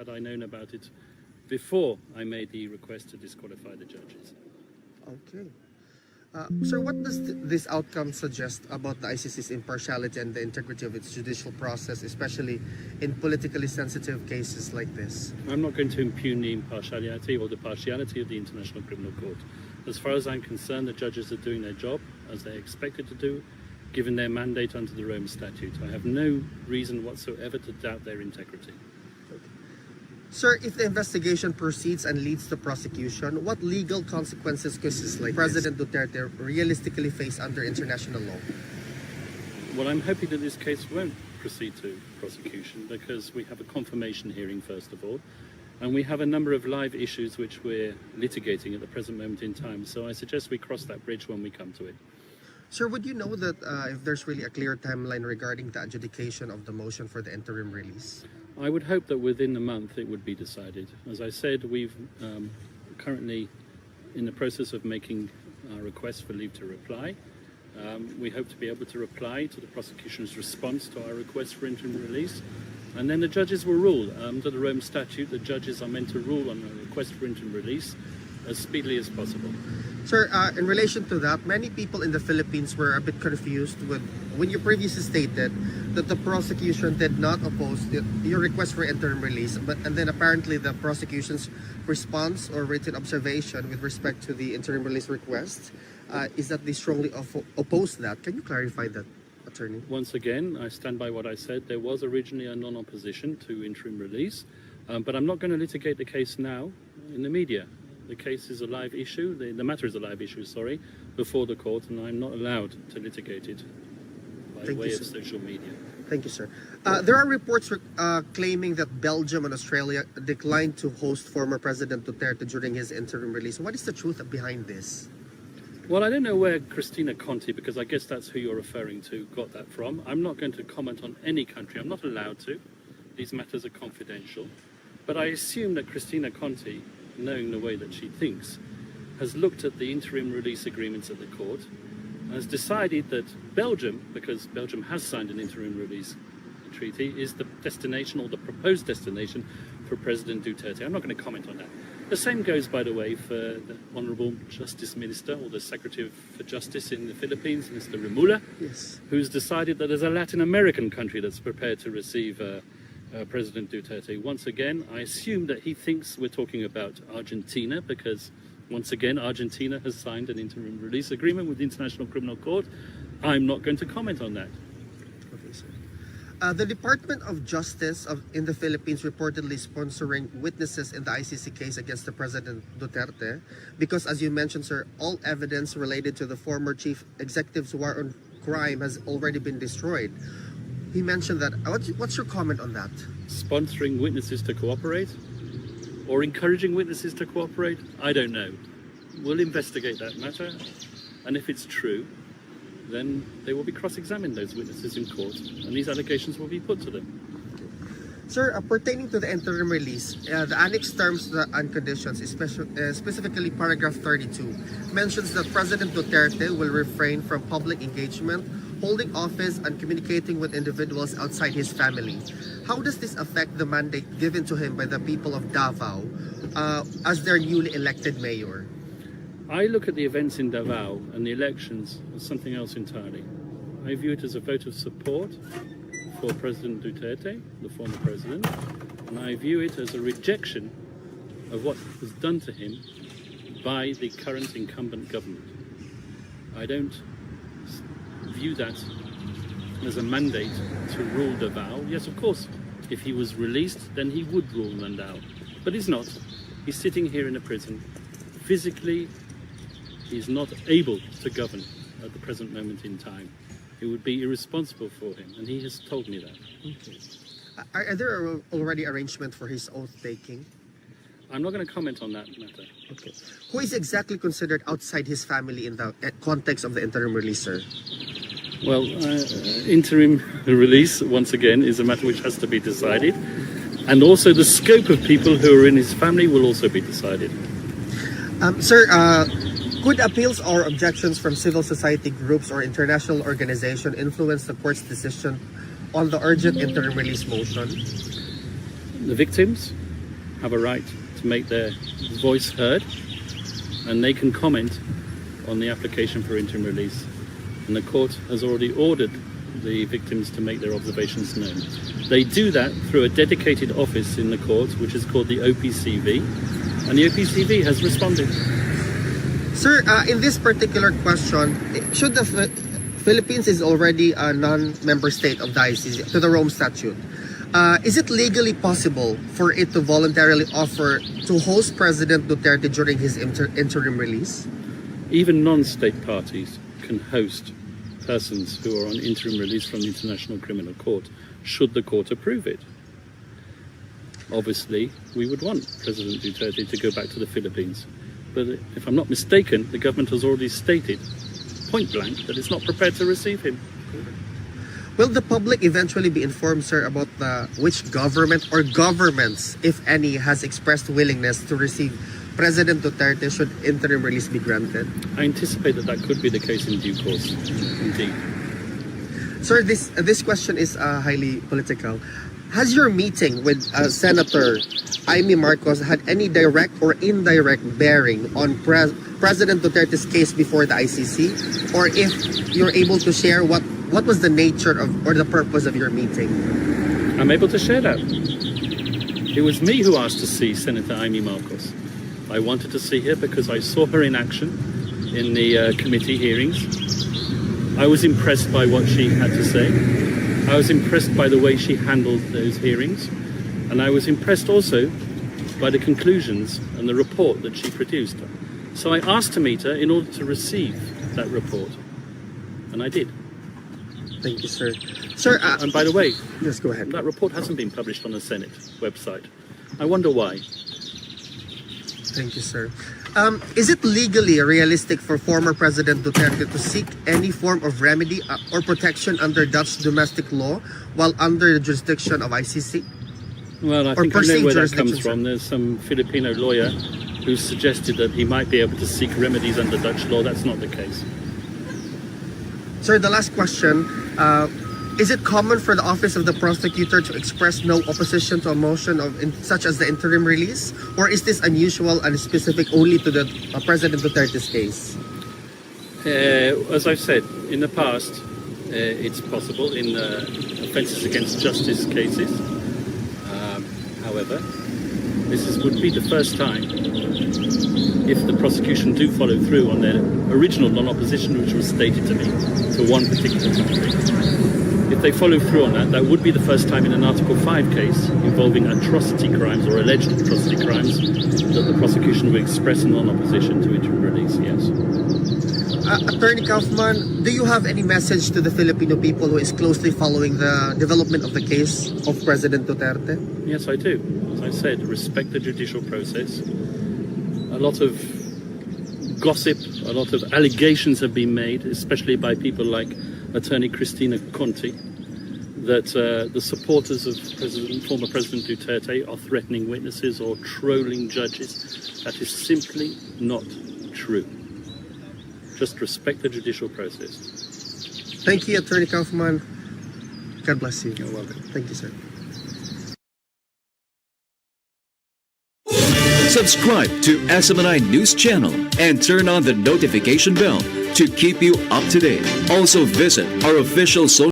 had I known about it before I made the request to disqualify the judges. Okay. Sir, what does this outcome suggest about the ICC's impartiality and the integrity of its judicial process, especially in politically sensitive cases like this? I'm not going to impugn the impartiality or the partiality of the International Criminal Court. As far as I'm concerned, the judges are doing their job as they're expected to do, given their mandate under the Rome Statute. I have no reason whatsoever to doubt their integrity. Sir, if the investigation proceeds and leads to prosecution, what legal consequences could President Duterte realistically face under international law? Well, I'm hoping that this case won't proceed to prosecution because we have a confirmation hearing, first of all, and we have a number of live issues which we're litigating at the present moment in time. So I suggest we cross that bridge when we come to it. Sir, would you know that if there's really a clear timeline regarding the adjudication of the motion for the interim release? I would hope that within a month it would be decided. As I said, we've currently in the process of making our request for leave to reply. We hope to be able to reply to the prosecution's response to our request for interim release. And then the judges will rule. Under the Rome Statute, the judges are meant to rule on a request for interim release as speedily as possible. Sir, in relation to that, many people in the Philippines were a bit confused with when you previously stated that the prosecution did not oppose your request for interim release, and then apparently the prosecution's response or written observation with respect to the interim release request is that they strongly oppose that. Can you clarify that, Attorney? Once again, I stand by what I said. There was originally a non-opposition to interim release, but I'm not going to litigate the case now in the media. The case is a live issue, the matter is a live issue, sorry, before the court, and I'm not allowed to litigate it by way of social media. Thank you, sir. There are reports claiming that Belgium and Australia declined to host former President Duterte during his interim release. What is the truth behind this? Well, I don't know where Cristina Conti, because I guess that's who you're referring to, got that from. I'm not going to comment on any country. I'm not allowed to. These matters are confidential. But I assume that Cristina Conti, knowing the way that she thinks, has looked at the interim release agreements at the court and has decided that Belgium, because Belgium has signed an interim release treaty, is the destination or the proposed destination for President Duterte. I'm not going to comment on that. The same goes, by the way, for the Honourable Justice Minister or the Secretary for Justice in the Philippines, Mr. Remula, Yes. who's decided that there's a Latin American country that's prepared to receive President Duterte. Once again, I assume that he thinks we're talking about Argentina because, once again, Argentina has signed an interim release agreement with the International Criminal Court. I'm not going to comment on that. Okay, sir. The Department of Justice in the Philippines reportedly sponsoring witnesses in the ICC case against the President Duterte because, as you mentioned, sir, all evidence related to the former chief executive's war on crime has already been destroyed. He mentioned that. What's your comment on that? Sponsoring witnesses to cooperate or encouraging witnesses to cooperate? I don't know. We'll investigate that matter, and if it's true, then they will be cross-examined, those witnesses, in court, and these allegations will be put to them. Sir, pertaining to the interim release, the annex terms and conditions, specifically paragraph 32, mentions that President Duterte will refrain from public engagement, holding office, and communicating with individuals outside his family. How does this affect the mandate given to him by the people of Davao as their newly elected mayor? I look at the events in Davao and the elections as something else entirely. I view it as a vote of support for President Duterte, the former president, and I view it as a rejection of what was done to him by the current incumbent government. I don't view that as a mandate to rule Davao. Yes, of course, if he was released, then he would rule Davao, but he's not. He's sitting here in a prison. Physically, he's not able to govern at the present moment in time. It would be irresponsible for him, and he has told me that. Okay. Are there already arrangements for his oath taking? I'm not going to comment on that matter. Okay. Who is exactly considered outside his family in the context of the interim release, sir? Well, interim release, once again, is a matter which has to be decided. And also the scope of people who are in his family will also be decided. Sir, could appeals or objections from civil society groups or international organizations influence the court's decision on the urgent interim release motion? The victims have a right to make their voice heard, and they can comment on the application for interim release. And the court has already ordered the victims to make their observations known. They do that through a dedicated office in the court, which is called the OPCV, and the OPCV has responded. Sir, in this particular question, should the Philippines is already a non-member state of the ICC to the Rome Statute. Is it legally possible for it to voluntarily offer to host President Duterte during his interim release? Even non-state parties can host persons who are on interim release from the International Criminal Court, should the court approve it. Obviously, we would want President Duterte to go back to the Philippines. But if I'm not mistaken, the government has already stated, point blank, that it's not prepared to receive him. Will the public eventually be informed, sir, about which government or governments, if any, has expressed willingness to receive President Duterte should interim release be granted? I anticipate that could be the case in due course, indeed. Sir, this question is highly political. Has your meeting with Senator Amy Marcos had any direct or indirect bearing on President Duterte's case before the ICC? Or if you're able to share what was the nature of or the purpose of your meeting? I'm able to share that. It was me who asked to see Senator Amy Marcos. I wanted to see her because I saw her in action in the committee hearings. I was impressed by what she had to say. I was impressed by the way she handled those hearings. And I was impressed also by the conclusions and the report that she produced. So I asked to meet her in order to receive that report. And I did. Thank you, sir. Sir, and by the way, yes, go ahead. That report hasn't been published on the Senate website. I wonder why. Thank you, sir. Is it legally realistic for former President Duterte to seek any form of remedy or protection under Dutch domestic law while under the jurisdiction of ICC? Well, I think I know where that comes from. There's some Filipino lawyer who suggested that he might be able to seek remedies under Dutch law. That's not the case. Sir, the last question. Is it common for the Office of the Prosecutor to express no opposition to a motion such as the interim release? Or is this unusual and specific only to the President Duterte's case? As I've said, in the past, it's possible in offences against justice cases. However, this would be the first time if the prosecution do follow through on their original non-opposition, which was stated to me, to one particular topic. If they follow through on that, that would be the first time in an Article 5 case involving atrocity crimes or alleged atrocity crimes that the prosecution would express a non-opposition to interim release, yes. Attorney Kaufman, do you have any message to the Filipino people who is closely following the development of the case of President Duterte? Yes, I do. As I said, respect the judicial process. A lot of gossip, a lot of allegations have been made, especially by people like Attorney Cristina Conti, that the supporters of former President Duterte are threatening witnesses or trolling judges. That is simply not true. Just respect the judicial process. Thank you, Attorney Kaufman. God bless you. You're welcome. Thank you, sir. Subscribe to SMNI News Channel and turn on the notification bell to keep you up to date. Also visit our official social